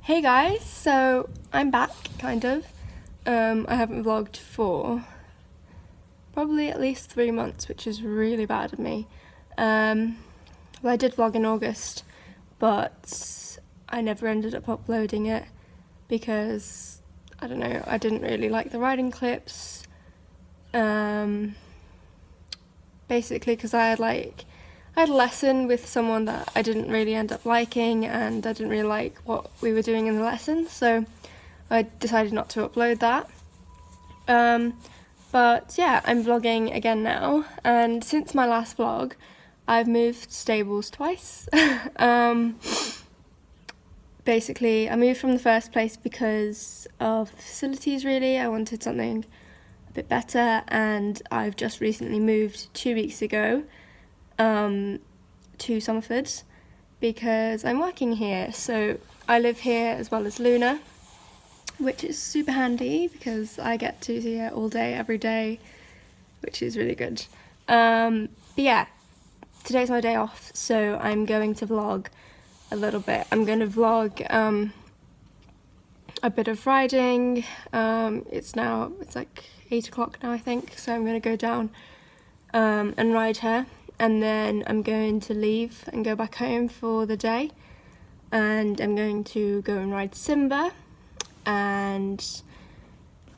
Hey guys, so I'm back, kind of. I haven't vlogged for probably at least 3 months, which is really bad of me. Well, I did vlog in August, but I never ended up uploading it because, I don't know, I didn't really like the riding clips. Basically because I had a lesson with someone that I didn't really end up liking, and I didn't really like what we were doing in the lesson, so I decided not to upload that. But yeah, I'm vlogging again now, and since my last vlog, I've moved stables twice. Basically, I moved from the first place because of the facilities, really. I wanted something a bit better, and I've just recently moved 2 weeks ago to Somerford because I'm working here. So I live here as well as Luna, which is super handy because I get to see her all day, every day, which is really good. But yeah, today's my day off, so I'm going to vlog a little bit. I'm going to vlog a bit of riding. It's like 8 o'clock now, I think, so I'm going to go down and ride her, and then I'm going to leave and go back home for the day, and I'm going to go and ride Simba, and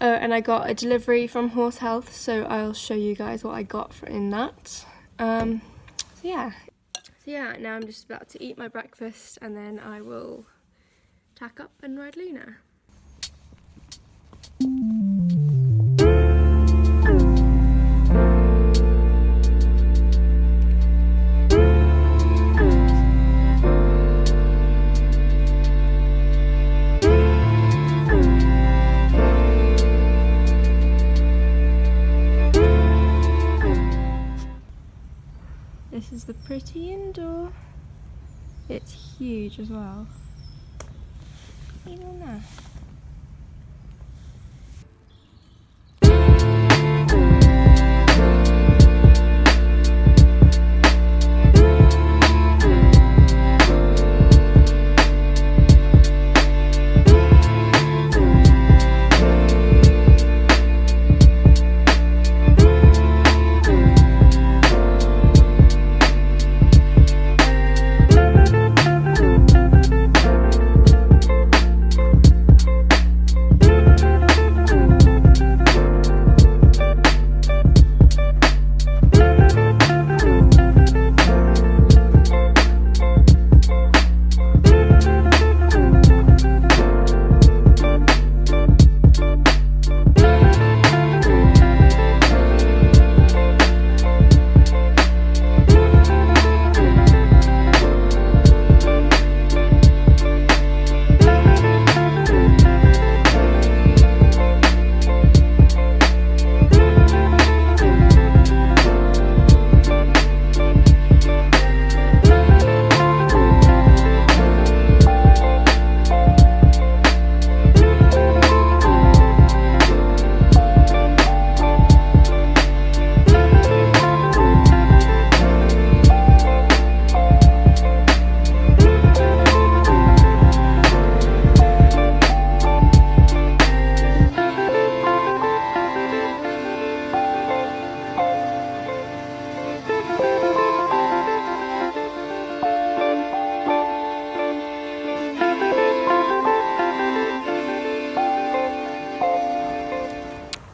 I got a delivery from Horse Health, so I'll show you guys what I got in that. So yeah, now I'm just about to eat my breakfast, and then I will tack up and ride Luna. This is the pretty indoor. It's huge as well. Even there.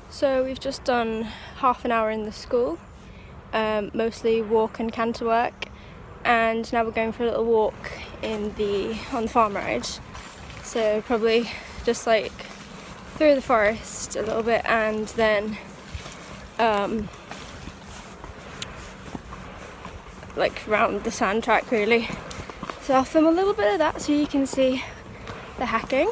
So we've just done half an hour in the school, mostly walk and canter work, and now we're going for a little walk on the farm ride. So probably just like through the forest a little bit, and then like around the sand track, really. So I'll film a little bit of that so you can see the hacking.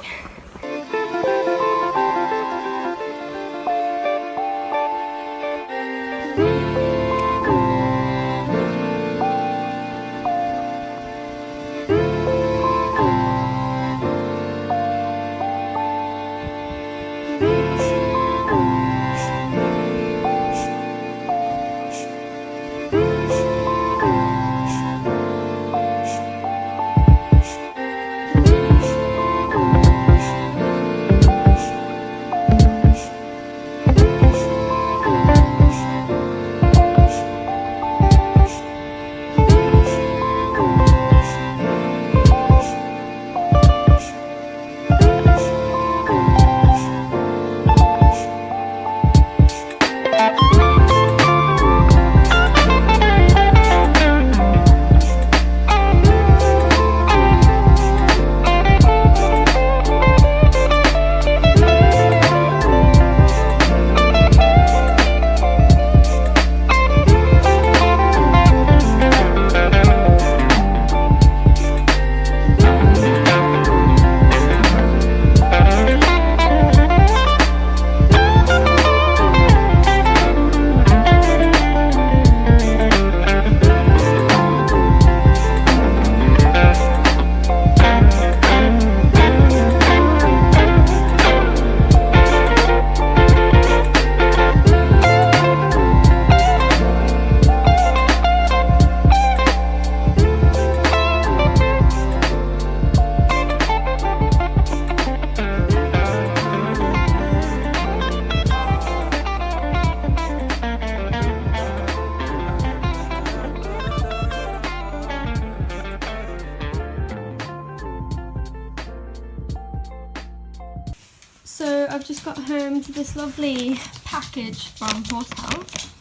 So I've just got home to this lovely package from Horse Health.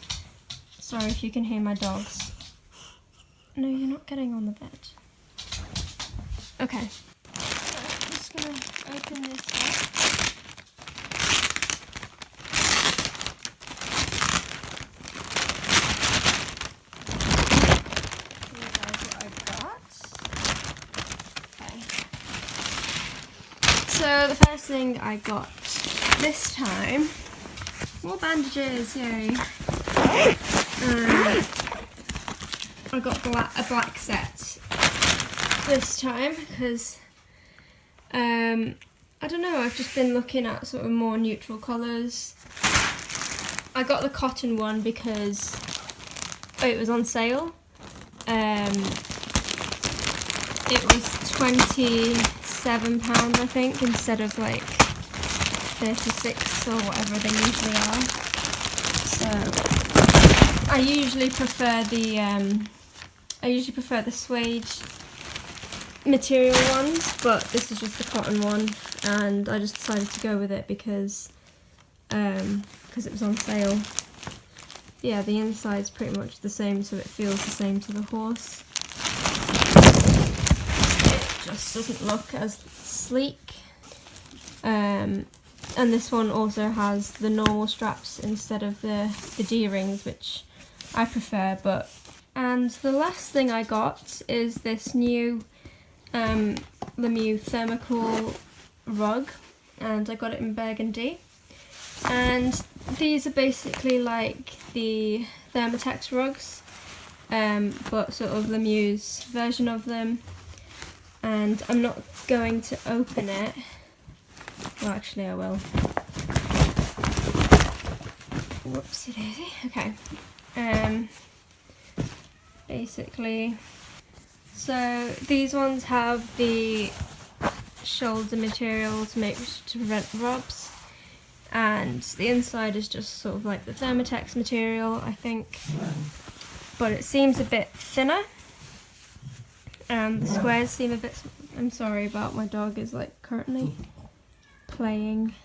Sorry if you can hear my dogs. No, you're not getting on the bed. Okay. So I'm just going to open this up. So the first thing I got this time, more bandages, yay. I got a black set this time because I don't know, I've just been looking at sort of more neutral colours. I got the cotton one because it was on sale. It was £27 I think, instead of like 36 or whatever they usually are. So I usually prefer the suede material ones, but this is just the cotton one, and I just decided to go with it because it was on sale. Yeah, the inside's pretty much the same, so it feels the same to the horse. It just doesn't look as sleek. And this one also has the normal straps instead of the D-rings, which I prefer. And the last thing I got is this new Lemieux Thermocool rug, and I got it in burgundy. And these are basically like the Thermotex rugs, but sort of Lemieux's version of them. And I'm not going to open it. Well, actually I will. Whoopsie daisy. Okay. Basically, so these ones have the shoulder material to prevent rubs, and the inside is just sort of like the Thermotex material, I think, but it seems a bit thinner. The squares seem a bit. I'm sorry about my dog is like currently playing.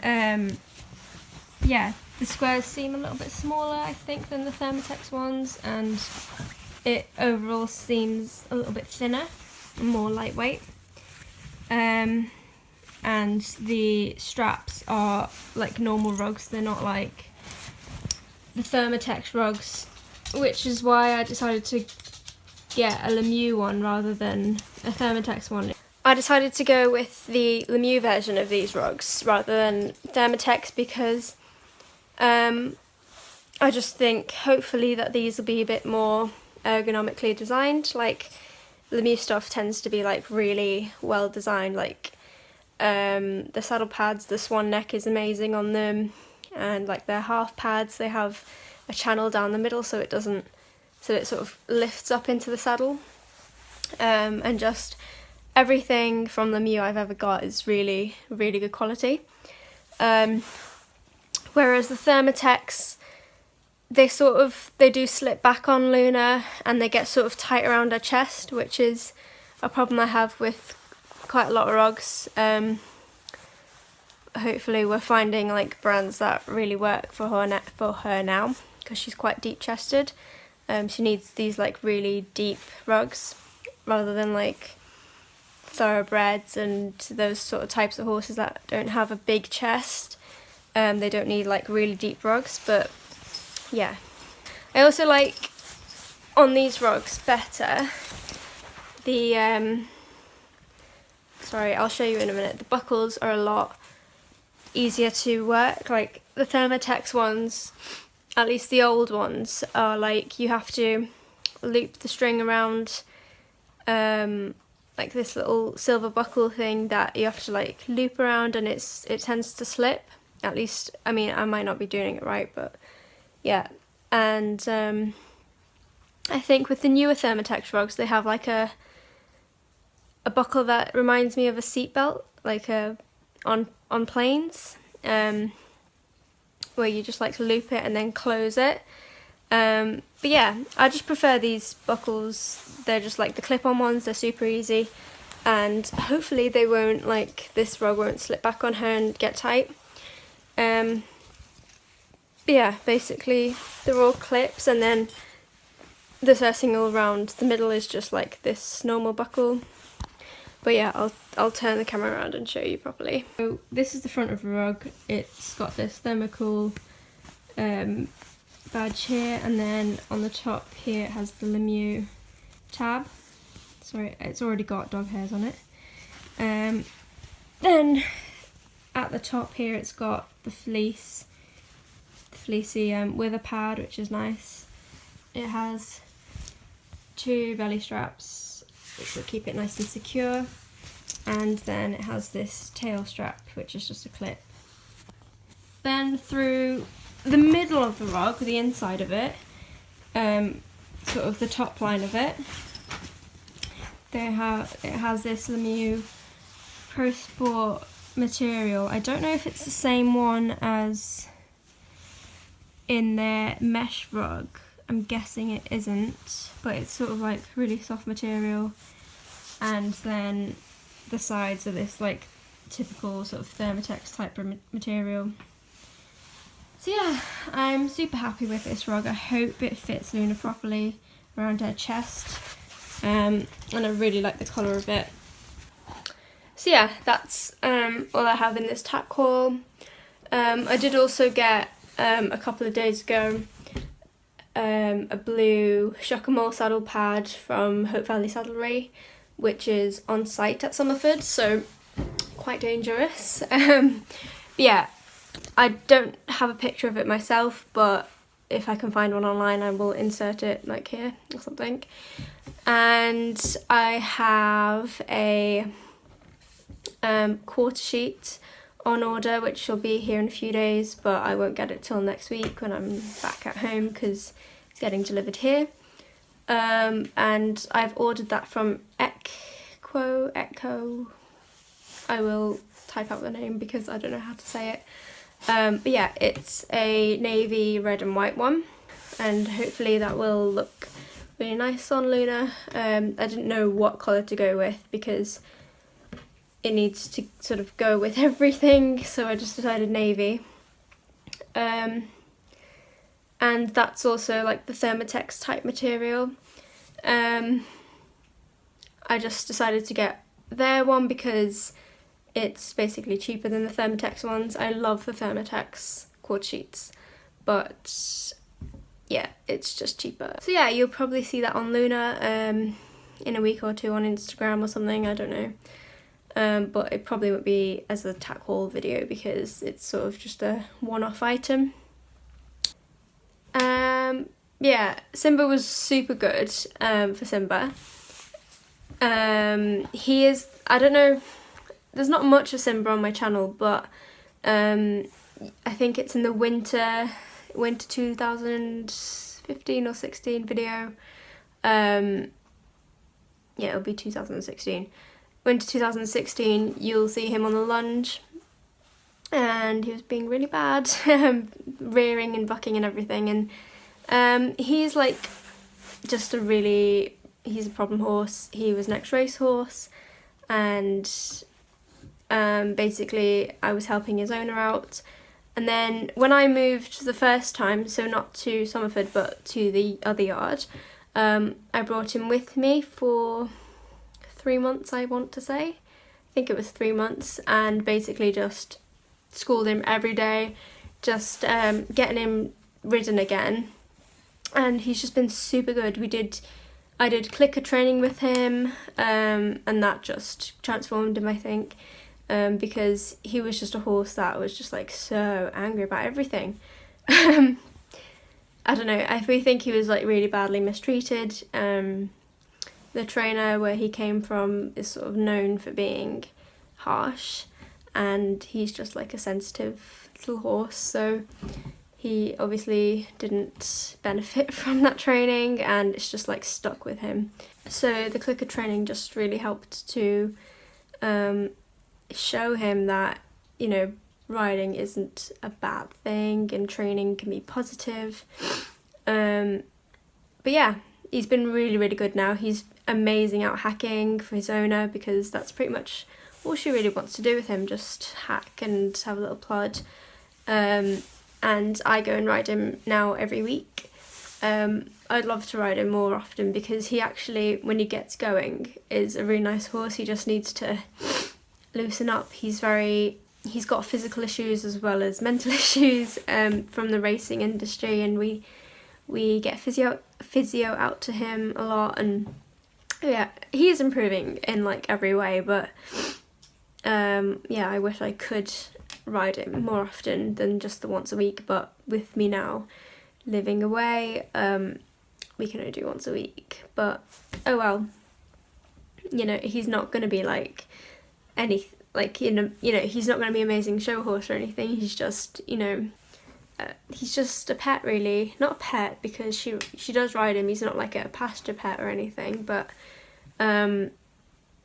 Yeah, the squares seem a little bit smaller, I think, than the Thermotex ones, and it overall seems a little bit thinner, more lightweight. And the straps are like normal rugs, they're not like the Thermotex rugs, which is why I decided to get a Lemieux one rather than a Thermotex one. I decided to go with the Lemieux version of these rugs rather than Thermotex because I just think hopefully that these will be a bit more ergonomically designed. Like Lemieux stuff tends to be like really well designed, like the saddle pads, the swan neck is amazing on them, and like their half pads, they have a channel down the middle so it sort of lifts up into the saddle, and just everything from Lemieux I've ever got is really, really good quality. Whereas the Thermotex, they do slip back on Luna and they get sort of tight around her chest, which is a problem I have with quite a lot of rugs. Hopefully we're finding like brands that really work for her now, because she's quite deep chested. She needs these like really deep rugs rather than like thoroughbreds and those sort of types of horses that don't have a big chest. They don't need like really deep rugs, but yeah. I also like on these rugs better the sorry, I'll show you in a minute. The buckles are a lot easier to work. Like the Thermotex ones, at least the old ones, are like you have to loop the string around like this little silver buckle thing that you have to like loop around, and it tends to slip. At least, I mean, I might not be doing it right, but yeah. And I think with the newer Thermotex rugs, they have like a buckle that reminds me of a seatbelt, like on planes, where you just like loop it and then close it. But yeah, I just prefer these buckles. They're just like the clip-on ones. They're super easy. and hopefully they won't, like, this rug won't slip back on her and get tight. But yeah, basically they're all clips, and then there's everything all around. The middle is just like this normal buckle. But yeah, I'll turn the camera around and show you properly. So this is the front of the rug. It's got this thermocool badge here, and then on the top here it has the Lemieux tab. Sorry, it's already got dog hairs on it. Then at the top here it's got the fleecy with a pad, which is nice. It has 2 belly straps which will keep it nice and secure, and then it has this tail strap which is just a clip. Then through the middle of the rug, the inside of it, sort of the top line of it, it has this Lemieux Pro Sport material. I don't know if it's the same one as in their mesh rug. I'm guessing it isn't, but it's sort of like really soft material, and then the sides are this like typical sort of Thermotex type material. So yeah, I'm super happy with this rug. I hope it fits Luna properly around her chest, and I really like the colour of it. So yeah, that's all I have in this Tack haul. I did also get a couple of days ago a blue Shock-A-Mole saddle pad from Hope Valley Saddlery, which is on site at Somerford, so quite dangerous. But yeah, I don't have a picture of it myself, but if I can find one online I will insert it like here or something. And I have a quarter sheet on order, which will be here in a few days, but I won't get it till next week when I'm back at home because it's getting delivered here. And I've ordered that from Echo. I will type out the name because I don't know how to say it. But yeah, it's a navy, red and white one, and hopefully that will look really nice on Luna. I didn't know what colour to go with because it needs to sort of go with everything, so I just decided navy. And that's also like the Thermotex type material. I just decided to get their one because it's basically cheaper than the Thermotex ones. I love the Thermotex quarter sheets, but yeah, it's just cheaper. So yeah, you'll probably see that on Luna in a week or two on Instagram or something, I don't know. But it probably won't be as a Tack haul video because it's sort of just a one-off item. Yeah, Simba was super good for Simba. He is, I don't know, there's not much of Simba on my channel, but I think it's in the winter 2015 or 16 video. Yeah, it'll be 2016. Winter 2016, you'll see him on the lunge, and he was being really bad, rearing and bucking and everything, and he's like just he's a problem horse. He was an ex-race horse, and basically I was helping his owner out, and then when I moved the first time, so not to Somerford but to the other yard, I brought him with me for 3 months, I want to say. I think it was 3 months, and basically just schooled him every day, just getting him ridden again, and he's just been super good. I did clicker training with him, and that just transformed him, I think, because he was just a horse that was just like so angry about everything. I don't know, we think he was like really badly mistreated. The trainer where he came from is sort of known for being harsh, and he's just like a sensitive little horse, so he obviously didn't benefit from that training, and it's just like stuck with him. So the clicker training just really helped to show him that, you know, riding isn't a bad thing and training can be positive. But yeah, he's been really, really good now. He's amazing out hacking for his owner, because that's pretty much all she really wants to do with him, just hack and have a little plod. And I go and ride him now every week. I'd love to ride him more often, because he actually, when he gets going, is a really nice horse. He just needs to loosen up. He's got physical issues as well as mental issues from the racing industry, and we get physio out to him a lot, and yeah, he is improving in like every way, but yeah, I wish I could ride him more often than just the once a week, but with me now living away, we can only do once a week, but oh well, you know, he's not going to be like any, like, he's not going to be amazing show horse or anything. He's just, he's just a pet, really. Not a pet, because she does ride him. He's not like a pasture pet or anything, but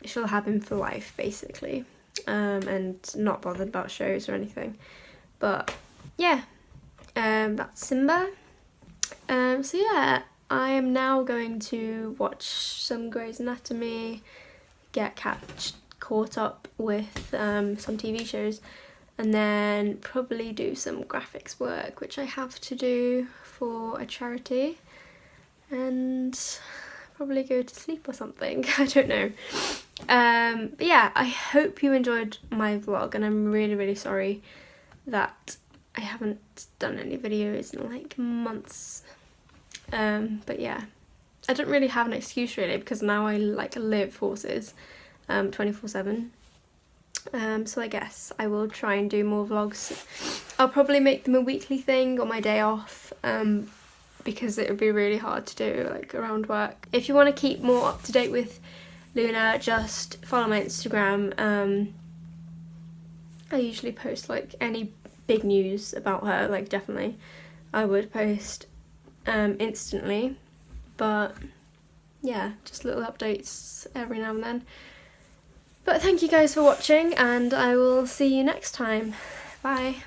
she'll have him for life, basically, and not bothered about shows or anything. But yeah, that's Simba. So yeah, I am now going to watch some Grey's Anatomy, get caught up with some TV shows, and then probably do some graphics work, which I have to do for a charity, and probably go to sleep or something. I don't know. But yeah, I hope you enjoyed my vlog, and I'm really, really sorry that I haven't done any videos in like months. But yeah, I don't really have an excuse really, because now I like live horses 24/7. So I guess I will try and do more vlogs. I'll probably make them a weekly thing on my day off, because it would be really hard to do like around work. If you want to keep more up to date with Luna, just follow my Instagram. I usually post like any big news about her, like definitely I would post instantly, but yeah, just little updates every now and then. But thank you guys for watching, and I will see you next time. Bye.